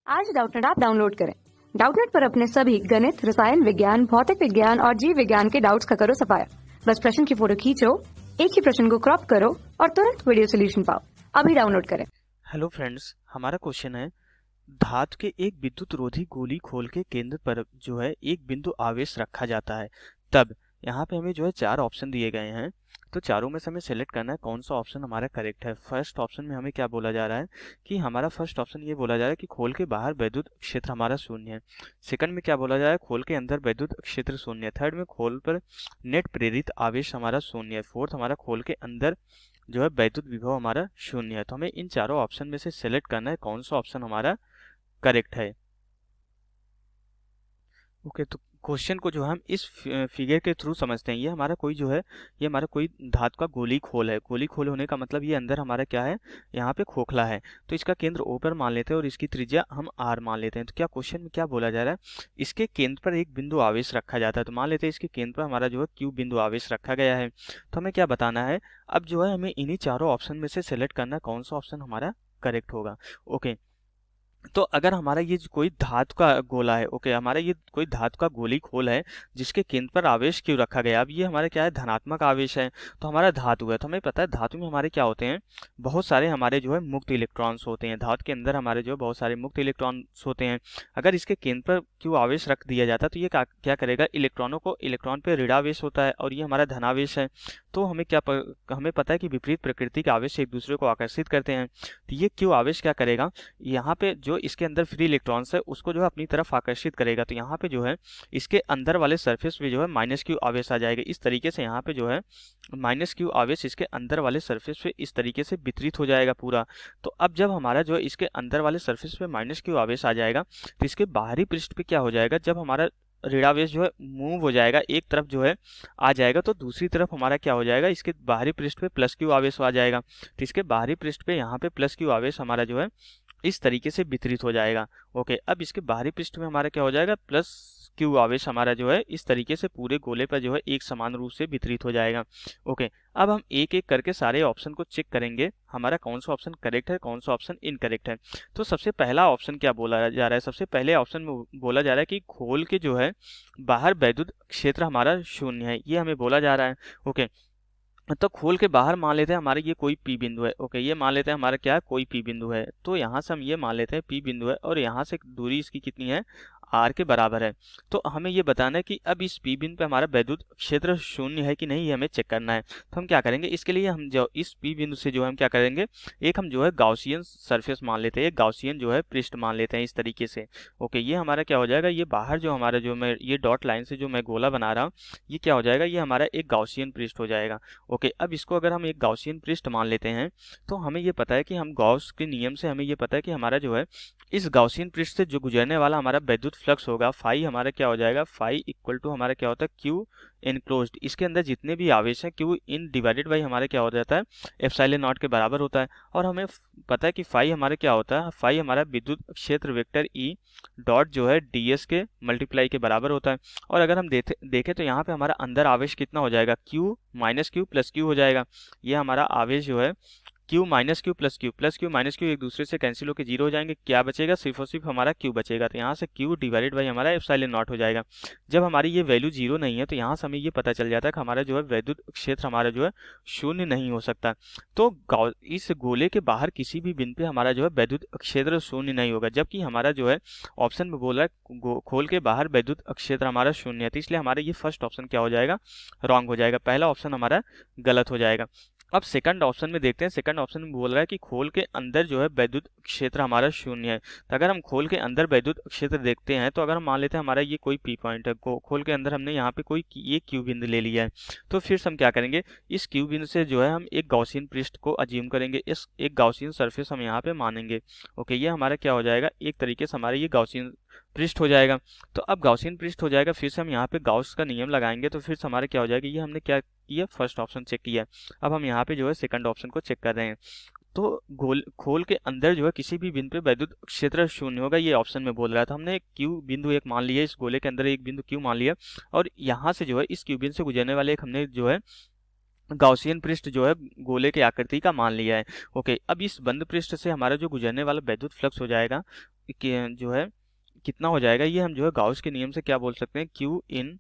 आज Doubtnut app download करें। Doubtnut पर अपने सभी गणित, रसायन विज्ञान, भौतिक विज्ञान और जीव विज्ञान के डाउट्स का करो सफाया। बस प्रश्न की फोटो खींचो, एक ही प्रश्न को क्रॉप करो और तुरंत वीडियो सोल्यूशन पाओ। अभी डाउनलोड करें। हेलो फ्रेंड्स, हमारा क्वेश्चन है धातु के एक विद्युत रोधी गोली खोल के केंद्र पर जो है एक बिंदु आवेश रखा जाता है। तब यहाँ पे हमें जो है 4 ऑप्शन दिए गए हैं, तो चारों में से हमें सेलेक्ट करना है कौन सा ऑप्शन हमारा करेक्ट है। फर्स्ट ऑप्शन में हमें क्या बोला जा रहा है कि हमारा फर्स्ट ऑप्शन ये बोला जा रहा है कि खोल के बाहर वैद्युत क्षेत्र हमारा शून्य है। सेकंड में क्या बोला जा रहा है, खोल के अंदर वैद्युत क्षेत्र शून्य है। थर्ड में खोल पर नेट प्रेरित आवेश हमारा शून्य है। फोर्थ हमारा खोल के अंदर जो है वैद्युत विभव हमारा शून्य है। तो हमें इन चारों ऑप्शन में से सेलेक्ट करना है कौन सा ऑप्शन हमारा करेक्ट है। ओके, तो क्वेश्चन को जो हम इस फिगर के थ्रू समझते हैं। ये हमारा कोई जो है, ये हमारा कोई धातु का गोली खोल है। गोली खोल होने का मतलब ये अंदर हमारा क्या है, यहाँ पे खोखला है। तो इसका केंद्र O पर मान लेते हैं और इसकी त्रिज्या हम R मान लेते हैं। तो क्या क्वेश्चन में क्या बोला जा रहा है, इसके केंद्र पर एक बिंदु आवेश रखा जाता है। तो मान लेते हैं इसके केंद्र पर हमारा जो है Q बिंदु आवेश रखा गया है। तो हमें क्या बताना है, अब जो है हमें इन्हीं चारों ऑप्शन में से सेलेक्ट करना है कौन सा ऑप्शन हमारा करेक्ट होगा। ओके, तो अगर हमारा ये कोई धातु का गोला है, ओके, हमारा ये कोई धातु का गोली खोल है जिसके केंद्र पर आवेश क्यों रखा गया। अब ये हमारे क्या है, धनात्मक आवेश है। तो हमारा धातु है, तो हमें पता है धातु में हमारे क्या होते हैं, बहुत सारे हमारे जो है मुक्त इलेक्ट्रॉन्स होते हैं। धातु के अंदर हमारे जो बहुत सारे मुक्त इलेक्ट्रॉन्स होते हैं। अगर इसके केंद्र पर क्यों आवेश रख दिया जाता है तो ये क्या करेगा, इलेक्ट्रॉनों को, इलेक्ट्रॉन पे ऋणावेश होता है और ये हमारा धनावेश है। तो हमें पता है कि विपरीत प्रकृति के आवेश एक दूसरे को आकर्षित करते हैं। तो ये क्यों आवेश क्या करेगा, यहाँ पे जो इसके अंदर फ्री इलेक्ट्रॉन्स है उसको जो है अपनी तरफ आकर्षित करेगा। तो यहाँ पे जो है इसके अंदर वाले सरफेस पे जो है माइनस क्यू आवेश आ जाएगा। इस तरीके से यहाँ पे जो है माइनस क्यू आवेश इसके अंदर वाले सरफेस पे इस तरीके से वितरित हो जाएगा पूरा। तो अब जब हमारा जो है इसके अंदर वाले सरफेस पे माइनस क्यू आवेश आ जाएगा तो इसके बाहरी पृष्ठ पे क्या हो जाएगा, जब हमारा ऋणावेश जो है मूव हो जाएगा, एक तरफ जो है आ जाएगा तो दूसरी तरफ हमारा क्या हो जाएगा, इसके बाहरी पृष्ठ पे प्लस क्यू आवेश आ जाएगा। तो इसके बाहरी पृष्ठ पे यहाँ पे प्लस क्यू आवेश हमारा जो है इस तरीके से वितरित हो जाएगा। ओके, अब इसके बाहरी पृष्ठ में हमारा क्या हो जाएगा, प्लस क्यू आवेश हमारा जो है इस तरीके से पूरे गोले पर जो है एक समान रूप से वितरित हो जाएगा। ओके, अब हम एक एक करके सारे ऑप्शन को चेक करेंगे हमारा कौन सा ऑप्शन करेक्ट है, कौन सा ऑप्शन इनकरेक्ट है। तो सबसे पहला ऑप्शन क्या बोला जा रहा है, सबसे पहले ऑप्शन में बोला जा रहा है कि खोल के जो है बाहर वैद्युत क्षेत्र हमारा शून्य है, ये हमें बोला जा रहा है। ओके, तो खोल के बाहर मान लेते हैं हमारे ये कोई P बिंदु है। ओके, ये मान लेते हैं हमारा क्या है, कोई P बिंदु है। तो यहाँ से हम ये मान लेते हैं P बिंदु है और यहाँ से दूरी इसकी कितनी है, R के बराबर है। तो हमें ये बताना है कि अब इस P बिंदु पे हमारा वैद्युत क्षेत्र शून्य है कि नहीं, ये हमें चेक करना है। तो हम क्या करेंगे, इसके लिए हम जो इस P बिंदु से जो है हम क्या करेंगे, एक हम जो है गाउसियन सरफेस मान लेते हैं, एक गाउसियन जो है पृष्ठ मान लेते हैं इस तरीके से। ओके, ये हमारा क्या हो जाएगा, ये बाहर जो हमारा जो मैं ये डॉट लाइन से जो मैं गोला बना रहा हूँ ये क्या हो जाएगा, ये हमारा एक गाउसियन पृष्ठ हो जाएगा। ओके, अब इसको अगर हम एक गाउसियन पृष्ठ मान लेते हैं तो हमें ये पता है कि हम गॉस के नियम से हमें ये पता है कि हमारा जो है इस गाउसियन पृष्ठ से जो गुजरने वाला हमारा वैद्युत फ्लक्स होगा फाई हमारा क्या हो जाएगा, फाई इक्वल टू हमारा क्या होता है, क्यू इनक्लोज्ड। इसके अंदर जितने भी आवेश हैं क्यू इन डिवाइडेड बाई हमारे क्या हो जाता है, एप्सिलॉन नॉट के बराबर होता है। और हमें पता है कि फाई हमारे क्या होता है, फाई हमारा विद्युत क्षेत्र वेक्टर ई डॉट जो है ds के मल्टीप्लाई के बराबर होता है। और अगर हम देखें तो यहाँ पे हमारा अंदर आवेश कितना हो जाएगा, q minus Q plus Q हो जाएगा। ये हमारा आवेश जो है q minus Q plus Q minus Q एक दूसरे से कैंसिल होकर जीरो हो जाएंगे, क्या बचेगा, सिर्फ और सिर्फ हमारा q बचेगा। तो यहाँ से q डिवाइडेड बाई हमारा एप्सिलॉन नॉट हो जाएगा। जब हमारी ये वैल्यू जीरो नहीं है तो यहाँ से हमें ये पता चल जाता है कि हमारा जो है वैद्युत क्षेत्र हमारा जो है शून्य नहीं हो सकता। तो इस गोले के बाहर किसी भी बिंदु पे हमारा जो है वैद्युत क्षेत्र शून्य नहीं होगा, जबकि हमारा जो है ऑप्शन में बोल रहा है खोल के बाहर वैद्युत क्षेत्र हमारा शून्य है। तो इसलिए हमारा ये फर्स्ट ऑप्शन क्या हो जाएगा, रॉन्ग हो जाएगा, पहला ऑप्शन हमारा गलत हो जाएगा। अब सेकंड ऑप्शन में देखते हैं, सेकंड ऑप्शन में बोल रहा है कि खोल के अंदर जो है वैद्युत क्षेत्र हमारा शून्य है। तो अगर हम खोल के अंदर वैद्युत क्षेत्र देखते हैं तो अगर हम मान लेते हैं हमारा ये कोई P पॉइंट है, खोल के अंदर हमने यहाँ पे कोई ये Q बिंदु ले लिया है, तो फिर हम क्या करेंगे, इस Q बिंदु से जो है हम एक गाउसियन पृष्ठ को अज्यूम करेंगे, इस एक गाउसियन सरफेस हम यहाँ पे मानेंगे। ओके, ये हमारा क्या हो जाएगा, एक तरीके से हमारा ये गाउसियन पृष्ठ हो जाएगा। तो अब गाउसियन पृष्ठ हो जाएगा, फिर से हम यहाँ पे गाउस का नियम लगाएंगे तो फिर से हमारा क्या हो जाएगा, ये हमने क्या किया, फर्स्ट ऑप्शन चेक किया। अब हम यहाँ पे जो है सेकंड ऑप्शन को चेक कर रहे हैं। तो खोल के अंदर जो है किसी भी बिंदु पे वैद्युत क्षेत्र शून्य होगा, ये ऑप्शन में बोल रहा था। हमने क्यू बिंदु एक मान लिया, इस गोले के अंदर एक बिंदु क्यू मान लिया और यहाँ से जो है इस क्यू बिंदु से गुजरने वाले एक हमने जो है गाउसियन पृष्ठ जो है गोले के आकृति का मान लिया है। ओके, अब इस बंद पृष्ठ से हमारा जो गुजरने वाला वैद्युत फ्लक्स हो जाएगा जो है कितना हो जाएगा, ये हम जो है गाउस के नियम से क्या बोल सकते हैं, Q in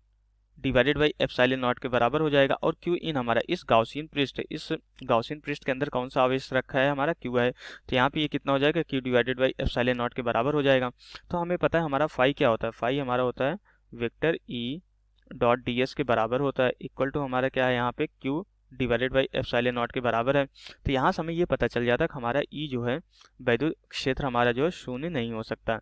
divided by epsilon not के बराबर हो जाएगा। और क्यू इन हमारा इस गाउसियन पृष्ठ है, इस गाउसियन पृष्ठ के अंदर कौन सा आवेश रखा है, हमारा क्यू है, तो यहाँ पे ये कितना हो जाएगा, Q divided by epsilon not के बराबर हो जाएगा। तो हमें पता है हमारा फाई क्या होता है, फाई हमारा होता है vector E dot D S के बराबर होता है, इक्वल टू हमारा क्या है यहाँ पे Q divided by epsilon not के बराबर है। तो यहाँ से हमें ये पता चल जाता है कि हमारा ई जो है वैद्युत क्षेत्र हमारा जो है शून्य नहीं हो सकता।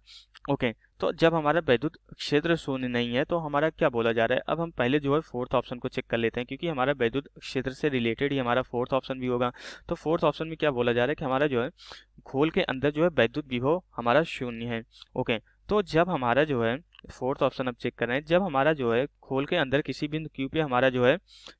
ओके, तो जब हमारा वैद्युत क्षेत्र शून्य नहीं है तो हमारा क्या बोला जा रहा है, अब हम पहले जो है फोर्थ ऑप्शन को चेक कर लेते हैं, क्योंकि हमारा वैद्युत क्षेत्र से रिलेटेड ही हमारा फोर्थ ऑप्शन भी होगा। तो फोर्थ ऑप्शन में क्या बोला जा रहा है कि हमारा जो है खोल के अंदर जो है वैद्युत विभव हमारा शून्य है। ओके, तो जब हमारा जो है फोर्थ ऑप्शन अब चेक कर रहे हैं, जब हमारा जो है खोल के अंदर किसी बिंदु क्यू पे हमारा जो है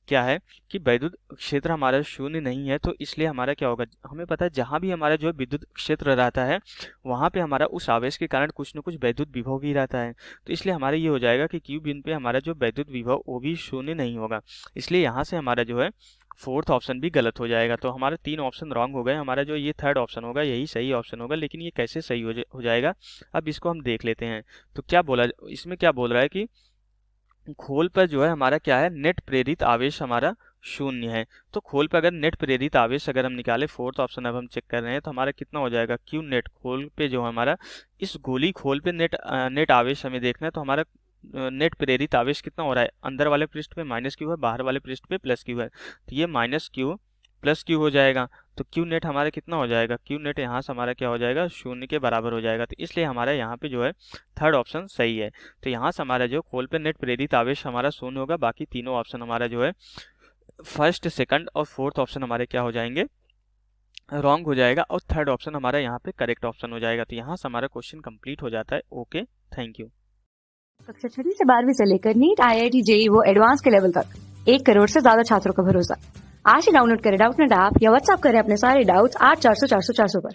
क्या है कि वैद्युत क्षेत्र हमारा शून्य नहीं है, तो इसलिए हमारा क्या होगा, हमें पता है जहाँ भी हमारा जो है विद्युत क्षेत्र रहता है वहाँ पे हमारा उस आवेश के कारण कुछ न कुछ वैद्युत विभव भी रहता है। तो इसलिए हमारा ये हो जाएगा कि क्यू बिंदु पे हमारा जो वैद्युत विभव वो भी शून्य नहीं होगा, इसलिए यहाँ से हमारा जो है फोर्थ ऑप्शन भी गलत हो जाएगा। तो हमारे 3 ऑप्शन रॉन्ग हो गए, हमारा जो ये थर्ड ऑप्शन होगा यही सही ऑप्शन होगा। लेकिन ये कैसे सही हो जाएगा, अब इसको हम देख लेते हैं। तो क्या बोला, इसमें क्या बोल रहा है कि खोल पर जो है हमारा क्या है, नेट प्रेरित आवेश हमारा शून्य है। तो खोल पर अगर नेट प्रेरित आवेश अगर हम निकाले, फोर्थ ऑप्शन अब हम चेक कर रहे हैं, तो हमारा कितना हो जाएगा, क्यू नेट खोल पे जो हमारा इस गोली खोल पे नेट आवेश हमें देखना है, तो हमारा नेट प्रेरित आवेश कितना हो रहा है, अंदर वाले पृष्ठ पे माइनस क्यू है, बाहर वाले पृष्ठ पे प्लस क्यू है, तो ये माइनस क्यू प्लस क्यू हो जाएगा। तो क्यू नेट हमारा कितना हो जाएगा, क्यू नेट यहाँ से हमारा क्या हो जाएगा, शून्य के बराबर हो जाएगा। तो इसलिए हमारा यहाँ पे जो है थर्ड ऑप्शन सही है। तो यहाँ से हमारा जो खोल पे नेट प्रेरित आवेश हमारा शून्य होगा, बाकी तीनों ऑप्शन हमारा जो है फर्स्ट, सेकंड और फोर्थ ऑप्शन हमारे क्या हो जाएंगे, रॉन्ग हो जाएगा, और थर्ड ऑप्शन हमारा यहाँ पे करेक्ट ऑप्शन हो जाएगा। तो यहाँ से हमारा क्वेश्चन कंप्लीट हो जाता है। Okay, thank you. कक्षा 6 से 12वीं से लेकर नीट, IIT, JEE वो एडवांस के लेवल तक 1 करोड़ से ज्यादा छात्रों का भरोसा। आज ही डाउनलोड करें डाउटनेट ऐप या व्हाट्सएप करें अपने सारे डाउट्स 8400 400 400 पर।